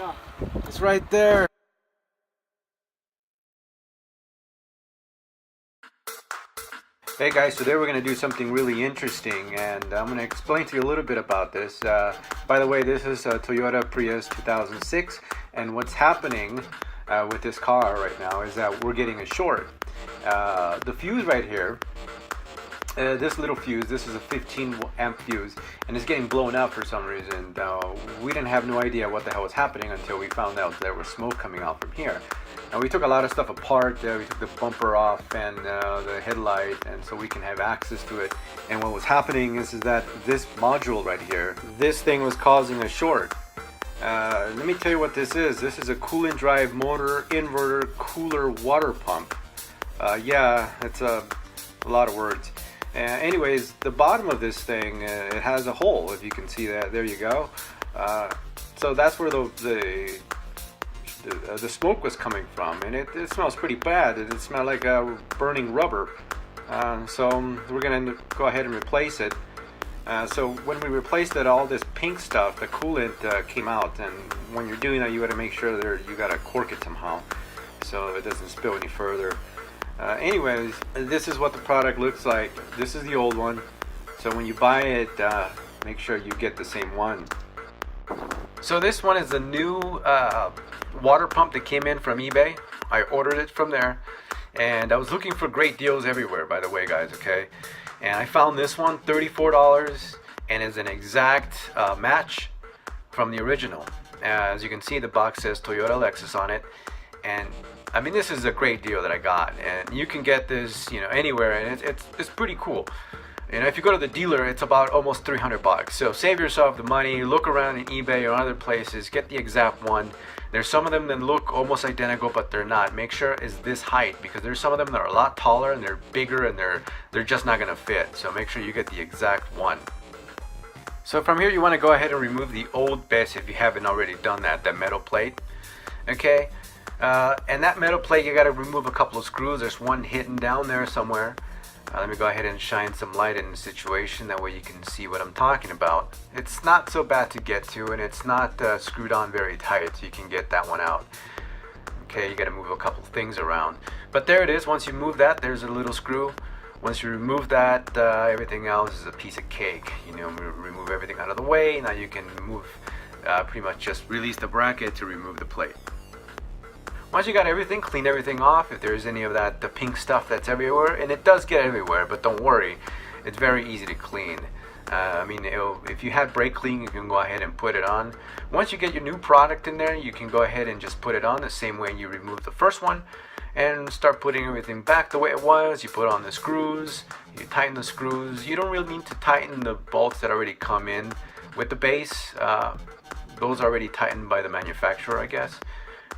Yeah, it's right there. Hey guys, today we're going to do something really interesting, and I'm going to explain to you a little bit about this. By the way, this is a Toyota Prius 2006, and what's happening with this car right now is that we're getting a short. The fuse right here, this little fuse, this is a 15 amp fuse, and it's getting blown out for some reason. We didn't have no idea what the hell was happening until we found out there was smoke coming out from here. And we took a lot of stuff apart. We took the bumper off and the headlight, and so we can have access to it. And what was happening is that this module right here, this thing was causing a short. Let me tell you what this is. This is a coolant drive motor inverter cooler water pump. Yeah, it's a lot of words. Anyways, the bottom of this thing, it has a hole, if you can see that. There you go. So that's where the smoke was coming from, and it smells pretty bad. It smelled like burning rubber. So we're gonna go ahead and replace it. So when we replaced it, all this pink stuff, the coolant came out, and when you're doing that, you got to make sure that you got to cork it somehow so it doesn't spill any further. Anyways, this is what the product looks like. This is the old one, so when you buy it, make sure you get the same one. So this one is the new water pump that came in from eBay. I ordered it from there, and I was looking for great deals everywhere, by the way, guys, okay? And I found this one, $34, and is an exact match from the original. As you can see, the box says Toyota Lexus on it, and I mean, this is a great deal that I got, and you can get this, anywhere, and it's pretty cool. If you go to the dealer, it's about almost $300. So save yourself the money, look around in eBay or other places, get the exact one. There's some of them that look almost identical, but they're not. Make sure it's this height, because there's some of them that are a lot taller and they're bigger and they're just not gonna fit. So make sure you get the exact one. So from here, you wanna go ahead and remove the old base if you haven't already done that metal plate, okay? And that metal plate, you gotta remove a couple of screws. There's one hidden down there somewhere. Let me go ahead and shine some light in the situation, that way you can see what I'm talking about. It's not so bad to get to, and it's not screwed on very tight, so you can get that one out. Okay, you gotta move a couple things around. But there it is. Once you move that, there's a little screw. Once you remove that, everything else is a piece of cake. Remove everything out of the way. Now you can move, pretty much just release the bracket to remove the plate. Once you got everything, clean everything off. If there's any of the pink stuff that's everywhere, and it does get everywhere, but don't worry, it's very easy to clean. If you had brake clean, you can go ahead and put it on. Once you get your new product in there, you can go ahead and just put it on the same way you removed the first one, and start putting everything back the way it was. You put on the screws, you tighten the screws. You don't really need to tighten the bolts that already come in with the base. Those are already tightened by the manufacturer, I guess.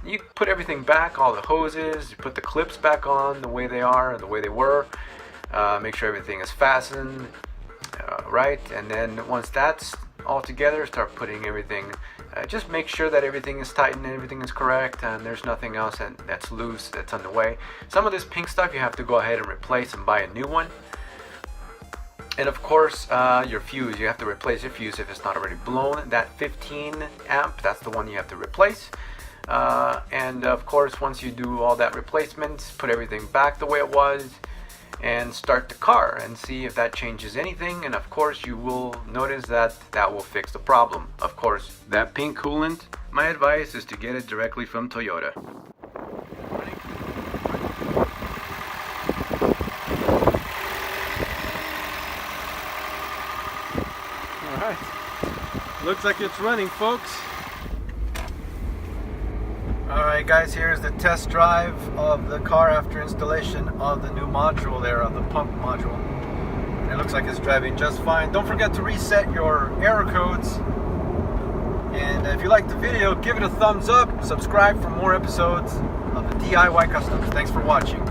You put everything back, all the hoses, you put the clips back on the way they are, the way they were. Make sure everything is fastened, right? And then once that's all together, start putting everything, just make sure that everything is tightened and everything is correct, and there's nothing else that's loose, that's on the way. Some of this pink stuff you have to go ahead and replace and buy a new one. And of course, your fuse, you have to replace your fuse if it's not already blown. That 15 amp, that's the one you have to replace. And of course, once you do all that replacement, put everything back the way it was and start the car and see if that changes anything. And of course, you will notice that will fix the problem. Of course, that pink coolant, my advice is to get it directly from Toyota. All right, looks like it's running, folks. Alright guys, here's the test drive of the car after installation of the new module there, of the pump module. And it looks like it's driving just fine. Don't forget to reset your error codes. And if you liked the video, give it a thumbs up. Subscribe for more episodes of the DIY Customs. Thanks for watching.